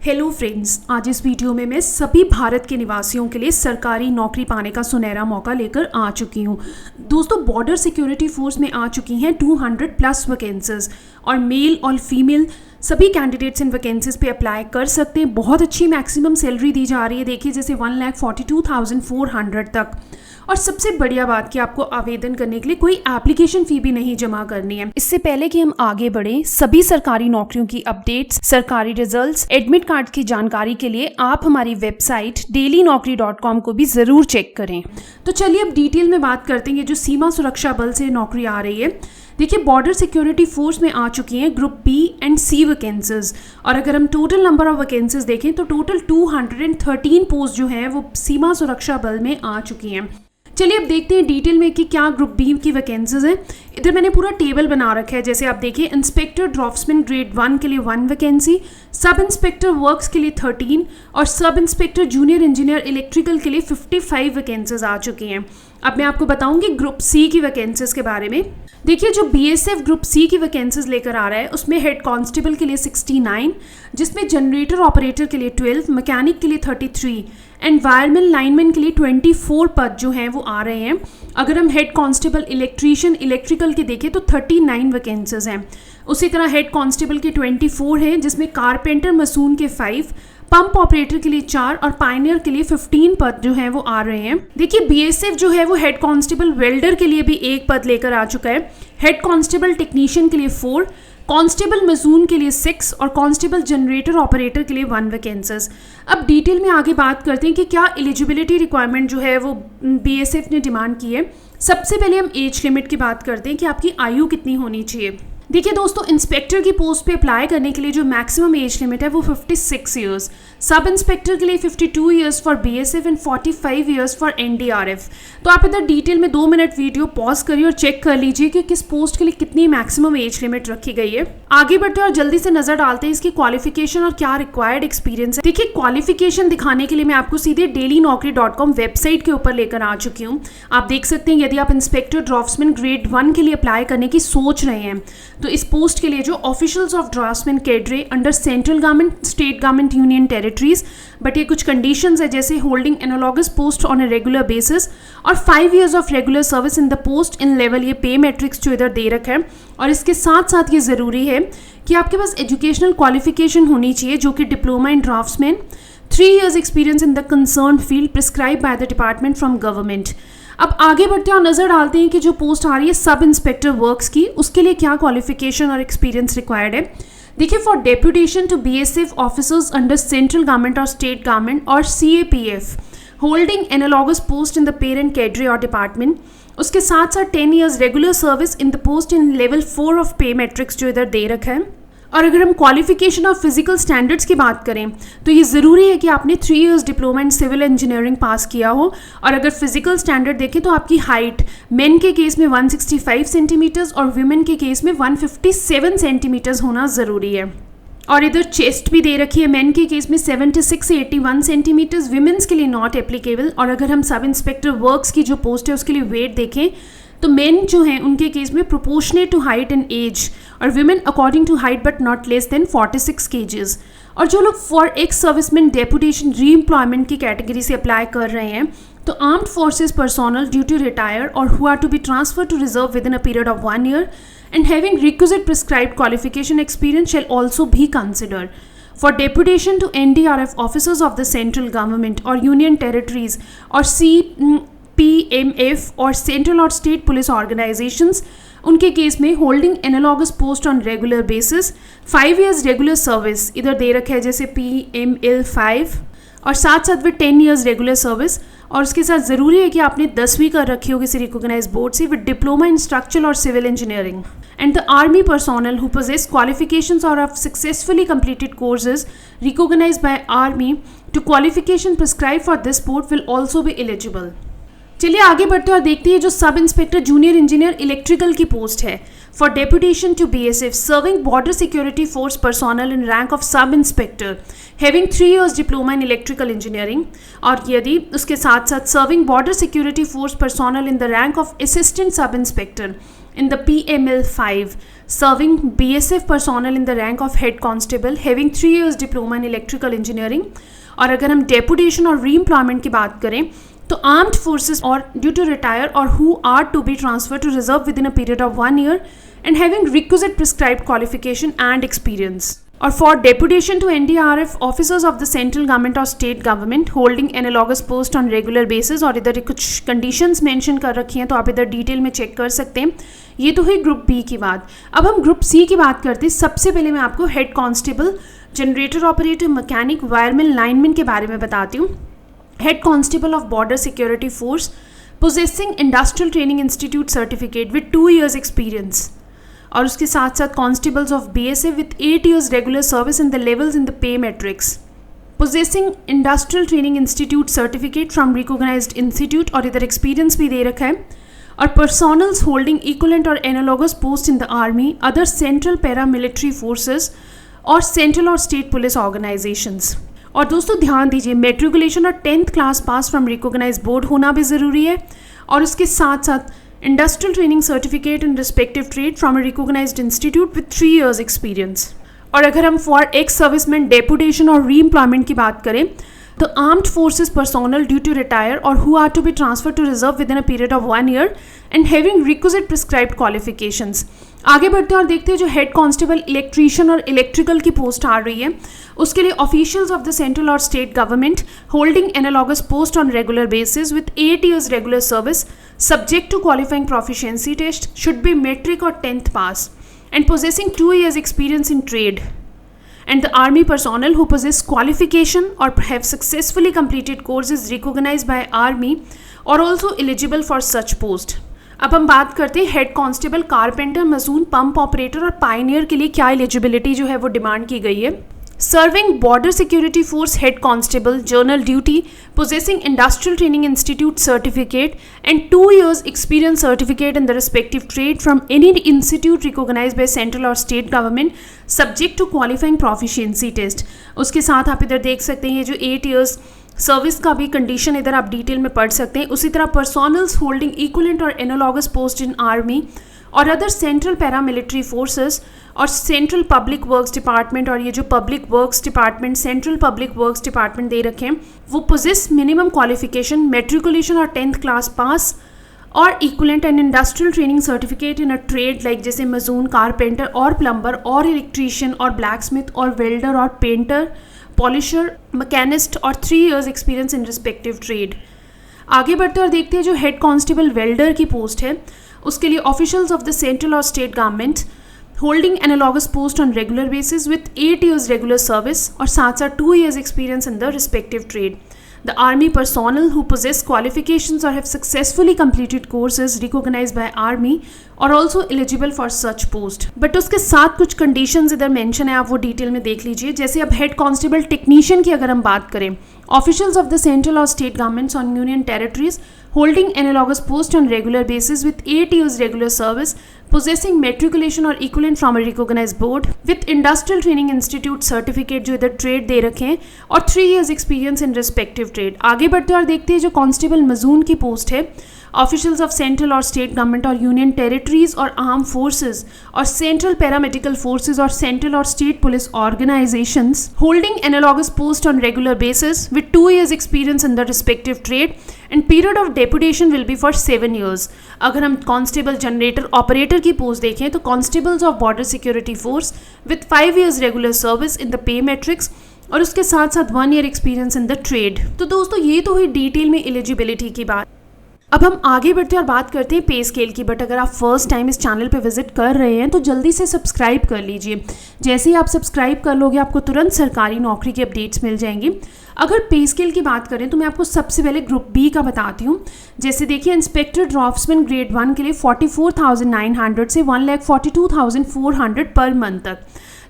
Hello friends, आज इस video में मैं सभी भारत के निवासियों के लिए सरकारी नौकरी पाने का सुनहरा मौका लेकर आ चुकी हूँ। दोस्तों, बॉर्डर सिक्योरिटी फोर्स में आ चुकी हैं 200+ वैकेंसीज और मेल और फीमेल सभी कैंडिडेट्स इन वैकेंसीज पे अप्लाई कर सकते हैं। बहुत अच्छी मैक्सिमम सैलरी दी जा रही है, देखिए जैसे 1,42,400 तक। और सबसे बढ़िया बात कि आपको आवेदन करने के लिए कोई एप्लीकेशन फी भी नहीं जमा करनी है। इससे पहले कि हम आगे बढ़ें, सभी सरकारी नौकरियों की अपडेट्स, सरकारी रिजल्ट्स, एडमिट कार्ड की जानकारी के लिए आप हमारी वेबसाइट dailynaukri.com को भी जरूर चेक करें। तो चलिए अब डिटेल में बात करते हैं। जो सीमा सुरक्षा बल से नौकरी आ रही है, देखिए बॉर्डर सिक्योरिटी फोर्स में आ चुकी हैं group B and C vacancies. और अगर हम टोटल नंबर ऑफ वैकेंसीज देखें तो टोटल 213 पोस्ट जो हैं वो सीमा सुरक्षा बल में आ चुकी हैं। चलिए अब देखते हैं डिटेल में कि क्या ग्रुप बी की वैकेंसीज हैं। इधर मैंने पूरा टेबल बना रखा है। जैसे आप देखिए, इंस्पेक्टर ड्राफ्ट्समैन ग्रेड 1 के लिए 1 वैकेंसी, सब इंस्पेक्टर वर्क्स के लिए 13 और sub inspector junior engineer electrical के लिए 55 वैकेंसीज आ चुकी हैं। अब मैं आपको बताऊंगी ग्रुप सी की वैकेंसीज के बारे में। देखिए, जो बीएसएफ ग्रुप सी की वैकेंसीज लेकर आ रहा है उसमें हेड कांस्टेबल के लिए 69, जिसमें जनरेटर ऑपरेटर के लिए 12, मैकेनिक के लिए 33, एनवायरमेंट लाइनमैन के लिए 24 पद जो हैं वो आ रहे हैं। अगर हम हेड कांस्टेबल इलेक्ट्रीशियन इलेक्ट्रिकल के देखें तो 39 वैकेंसीज हैं। उसी तरह हेड कांस्टेबल के 24 हैं, जिसमें कारपेंटर मसून के 5, पंप ऑपरेटर के लिए 4 और पायनियर के लिए 15 पद जो हैं वो आ रहे हैं। देखिए, बीएसएफ जो है वो हेड कांस्टेबल वेल्डर के लिए भी 1 पद लेकर आ चुका है, हेड कांस्टेबल टेक्नीशियन के लिए 4, कांस्टेबल मजून के लिए 6 और कांस्टेबल जनरेटर ऑपरेटर के लिए 1 वैकेंसीज। अब डिटेल में आगे बात करते हैं कि क्या एलिजिबिलिटी रिक्वायरमेंट जो है वो बीएसएफ ने डिमांड की है। सबसे पहले हम एज लिमिट की बात करते हैं कि आपकी आयु कितनी होनी चाहिए। देखिए दोस्तों, इंस्पेक्टर की पोस्ट पे अप्लाई करने के लिए जो मैक्सिमम एज लिमिट है वो 56 ईयर्स, सब इंस्पेक्टर के लिए 52 years for BSF and 45 years for NDRF. तो आप इधर डिटेल में 2 मिनट वीडियो पॉज करिए और चेक कर लीजिए कि किस पोस्ट के लिए कितनी मैक्सिमम एज लिमिट रखी गई है। आगे बढ़ते हैं और जल्दी से नजर डालते हैं इसकी क्वालिफिकेशन और क्या रिक्वायर्ड एक्सपीरियंस है। देखिए, क्वालिफिकेशन दिखाने के लिए मैं आपको सीधे dailynaukri.com वेबसाइट के ऊपर लेकर आ चुकी हूँ। आप देख सकते हैं, यदि आप इंस्पेक्टर ड्राफ्ट्समैन ग्रेड 1 के लिए अप्लाई करने की सोच रहे हैं तो इस पोस्ट के लिए जो officials of draughtsman cadre under central government, state government, union territories, but ये कुछ कंडीशंस है जैसे holding analogous post on a regular basis और 5 years of regular service in the post in level. ये पे मैट्रिक्स जो इधर दे रखा है। और इसके साथ साथ ये ज़रूरी है कि आपके पास एजुकेशनल क्वालिफिकेशन होनी चाहिए जो कि diploma in draughtsman, 3 years experience in the concern field prescribe by the department from government. अब आगे बढ़ते हैं और नजर डालते हैं कि जो पोस्ट आ रही है सब इंस्पेक्टर वर्क्स की, उसके लिए क्या क्वालिफिकेशन और एक्सपीरियंस रिक्वायर्ड है। देखिए, for deputation to BSF officers under central government और स्टेट गवर्नमेंट और CAPF holding analogous post in the parent cadre और डिपार्टमेंट, उसके साथ साथ 10 years regular service in the post in level 4 of pay matrix जो इधर दे रखा है। और अगर हम क्वालिफिकेशन और फिजिकल स्टैंडर्ड्स की बात करें तो ये ज़रूरी है कि आपने 3 years diploma in civil engineering pass किया हो। और अगर फिजिकल स्टैंडर्ड देखें तो आपकी हाइट मेन के केस में 165 सेंटीमीटर्स और वीमेन के केस में 157 सेंटीमीटर्स होना ज़रूरी है। और इधर चेस्ट भी दे रखी है, मेन के केस में 76 से 81 सेंटीमीटर्स, वीमेंस के लिए नॉट एप्लीकेबल। और अगर हम सब इंस्पेक्टर वर्क्स की जो पोस्ट है उसके लिए वेट देखें तो मेन जो हैं उनके केस में proportionate to height and age और women according to height but not less than 46 kgs। और जो लोग for ex serviceman deputation re employment की कैटेगरी से अप्लाई कर रहे हैं तो armed forces personnel due to retire और who are to be transfer to reserve within a period of 1 year and having requisite prescribed qualification experience shall also be considered. For deputation to NDRF officers of the central government or union territories or CPMF or central or state police organizations, उनके case में holding analogous post on regular basis, 5 years regular service इधर दे रखा है जैसे PML5 और साथ साथ with 10 years regular service. और उसके साथ ज़रूरी है कि आपने 10वीं कर रखी हो किसी रिकॉग्नाइज बोर्ड से विद डिप्लोमा इन स्ट्रक्चरल और civil engineering. And the army personnel who poses qualifications और have successfully completed courses recognised bye army to qualification prescribe for this post will also be eligible. चलिए आगे बढ़ते हैं और देखते हैं जो sub inspector junior engineer electrical की पोस्ट है। For deputation to BSF serving border security force personnel in rank of sub inspector having 3 years diploma in electrical engineering, और यदि उसके साथ साथ serving border security force personnel in the rank of assistant sub inspector in the PML5 serving BSF personnel in the rank of head constable having 3 years diploma in electrical engineering। और अगर हम deputation और reemployment की बात करें तो armed forces और due to retire और who are to be transfer to reserve within a period of 1 year and having requisite prescribed qualification and experience। और for deputation to NDRF officers of the central government और state government holding analogous post on regular basis. और इधर कुछ conditions mention कर रखी हैं तो आप इधर डिटेल में चेक कर सकते हैं। ये तो हुई ग्रुप बी की बात। अब हम ग्रुप सी की बात करते हैं। सबसे पहले मैं आपको head constable, generator operator, mechanic, wireman, lineman के बारे में बताती हूँ। Head constable of border security force possessing industrial training institute certificate with 2 years experience. और उसके साथ साथ constables of BSF with 8 years regular service in the levels in the pay matrix, possessing industrial training institute certificate from recognised institute. और इधर experience भी दे रखा है। और पर्सनल्स होल्डिंग इक्विवेलेंट और analogous post in the army, other central paramilitary forces और central और स्टेट पुलिस ऑर्गेनाइजेशंस। और दोस्तों ध्यान दीजिए, मेट्रिकुलेशन और 10th class pass from recognise board होना भी ज़रूरी है। और उसके साथ साथ industrial training certificate in respective trade from a recognised institute with 3 years experience. और अगर हम फॉर एक्स सर्विसमैन डेपुटेशन और रीएम्प्लॉयमेंट की बात करें तो armed forces personnel due to retire और who are to be transfer to reserve within a period of 1 year and having requisite prescribed qualifications. आगे बढ़ते हैं और देखते हैं जो हेड कांस्टेबल इलेक्ट्रीशियन और इलेक्ट्रिकल की पोस्ट आ रही है उसके लिए ऑफिशियल्स ऑफ द सेंट्रल और state government holding analogous post on regular basis with 8 years regular service subject to qualifying proficiency test should be matric और 10th pass and possessing 2 years experience in trade. And the army personnel who possess qualification or have successfully completed courses recognized by army are also eligible for such post। अब हम बात करते हैं head constable, carpenter, mason, pump operator और pioneer के लिए क्या eligibility जो है वो डिमांड की गई है। Serving border security force head constable, journal duty, possessing industrial training institute certificate and 2 years experience certificate in the respective trade from any institute recognized by central or state government subject to qualifying proficiency test। उसके साथ आप इधर देख सकते हैं ये जो 8 years service का भी कंडीशन इधर आप डिटेल में पढ़ सकते हैं। उसी तरह पर्सनल्स होल्डिंग इक्विवेलेंट और एनालॉगस पोस्ट इन आर्मी और अदर सेंट्रल पैरामिलिट्री फोर्सेस और सेंट्रल पब्लिक वर्क्स डिपार्टमेंट। और ये जो public works department, central public works department दे रखे हैं वो पोजेस मिनिमम क्वालिफिकेशन, मेट्रिकुलेशन और 10th क्लास पास और equivalent and industrial training certificate in a trade like जैसे मजून, कारपेंटर और प्लम्बर और इलेक्ट्रीशियन और ब्लैक स्मिथ और वेल्डर और पेंटर, पॉलिशर, मैकेनिस्ट और 3 years experience in respective trade. आगे बढ़ते और देखते हैं जो हेड कांस्टेबल वेल्डर की पोस्ट है उसके लिए ऑफिशियल्स ऑफ द सेंट्रल और state government holding analogous post on regular basis with 8 years regular service और साथ साथ 2 years experience in the respective trade. The army personnel who possess qualifications or have successfully completed courses recognized by army are also eligible for such post। But उसके साथ कुछ conditions इधर mention है, आप वो डिटेल में देख लीजिए। जैसे अब हेड कांस्टेबल टेक्नीशियन की अगर हम बात करें, officials of the central or state governments on union territories holding analogous post on regular basis with 8 years regular service possessing matriculation or equivalent from a recognized board with industrial training institute certificate जो इधर trade दे रखे हैं और 3 years experience in respective trade. आगे बढ़ते और देखते हैं जो कांस्टेबल मजून की पोस्ट है, ऑफिशियल्स ऑफ सेंट्रल और स्टेट गवर्नमेंट और यूनियन टेरिटरीज और आर्म फोर्सेज और सेंट्रल पैरामेडिकल फोर्सेज और सेंट्रल और state police organisations holding analogous post on regular basis with 2 years experience in the respective trade and period of deputation will be for 7 years। अगर हम constable, generator, operator की post देखें तो constables of border security force with 5 years regular service in the pay matrix और उसके साथ साथ 1 year experience in the trade. तो दोस्तों ये तो हुई डिटेल में एलिजिबिलिटी की बात। अब हम आगे बढ़ते हैं और बात करते हैं पे स्केल की। बट अगर आप फर्स्ट टाइम इस चैनल पे विजिट कर रहे हैं तो जल्दी से सब्सक्राइब कर लीजिए। जैसे ही आप सब्सक्राइब कर लोगे आपको तुरंत सरकारी नौकरी की अपडेट्स मिल जाएंगी। अगर पे स्केल की बात करें तो मैं आपको सबसे पहले ग्रुप बी का बताती हूँ। जैसे देखिए इंस्पेक्टर ड्राफ्ट्समैन ग्रेड 1 के लिए 44,900 से 1,42,400 पर मंथ तक।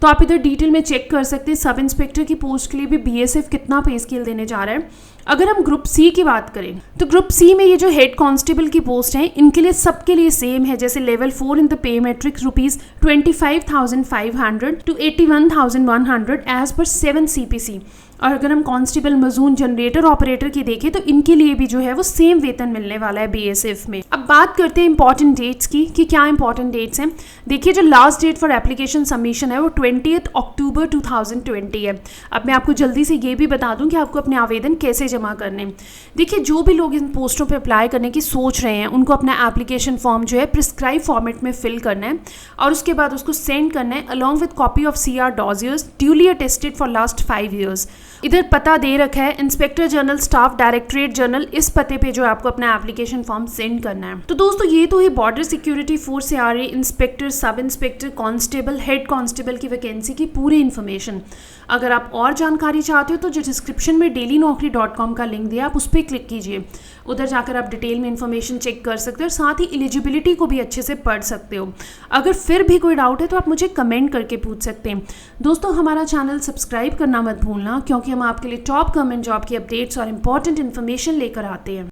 तो आप इधर डिटेल में चेक कर सकते हैं। सब इंस्पेक्टर की पोस्ट के लिए भी BSF कितना पे स्केल देने जा रहा है। अगर हम ग्रुप सी की बात करें तो ग्रुप सी में ये जो हेड कांस्टेबल की पोस्ट हैं इनके लिए सबके लिए सेम है, जैसे level 4 in the pay matrix ₹25,500 to 81,100 as per 7 CPC। और अगर हम कांस्टेबल, मजून, जनरेटर ऑपरेटर की देखें तो इनके लिए भी जो है वो सेम वेतन मिलने वाला है BSF में। अब बात करते हैं इंपॉर्टेंट डेट्स की कि क्या इंपॉर्टेंट डेट्स हैं। देखिए, जो last date for application submission है वो 20 अक्टूबर 2020 है। अब मैं आपको जल्दी से ये भी बता दूं कि आपको अपने आवेदन कैसे जमा करने हैं। देखिए, जो भी लोग इन पोस्टों पर अप्लाई करने की सोच रहे हैं उनको अपना एप्लीकेशन फॉर्म जो है प्रिस्क्राइब फॉर्मेट में फिल करना है और उसके बाद उसको सेंड करना है along with copy of CR dossiers duly attested for last 5 years. इधर पता दे रखा है inspector general, staff directorate general, इस पते पे जो आपको अपना एप्लीकेशन फॉर्म सेंड करना है। तो दोस्तों, ये तो है बॉर्डर सिक्योरिटी फोर्स से आ रही inspector, sub inspector, constable, head constable की वैकेंसी की पूरी इन्फॉर्मेशन। अगर आप और जानकारी चाहते हो तो जो डिस्क्रिप्शन में dailynaukri.com का लिंक दिया आप उस पर क्लिक कीजिए। उधर जाकर आप डिटेल में इन्फॉर्मेशन चेक कर सकते हो और साथ ही एलिजिबिलिटी को भी अच्छे से पढ़ सकते हो। अगर फिर भी कोई डाउट है तो आप मुझे कमेंट करके पूछ सकते हैं। दोस्तों, हमारा चैनल सब्सक्राइब करना मत भूलना, क्योंकि हम आपके लिए टॉप गवर्नमेंट जॉब की अपडेट्स और इम्पॉर्टेंट इन्फॉर्मेशन लेकर आते हैं।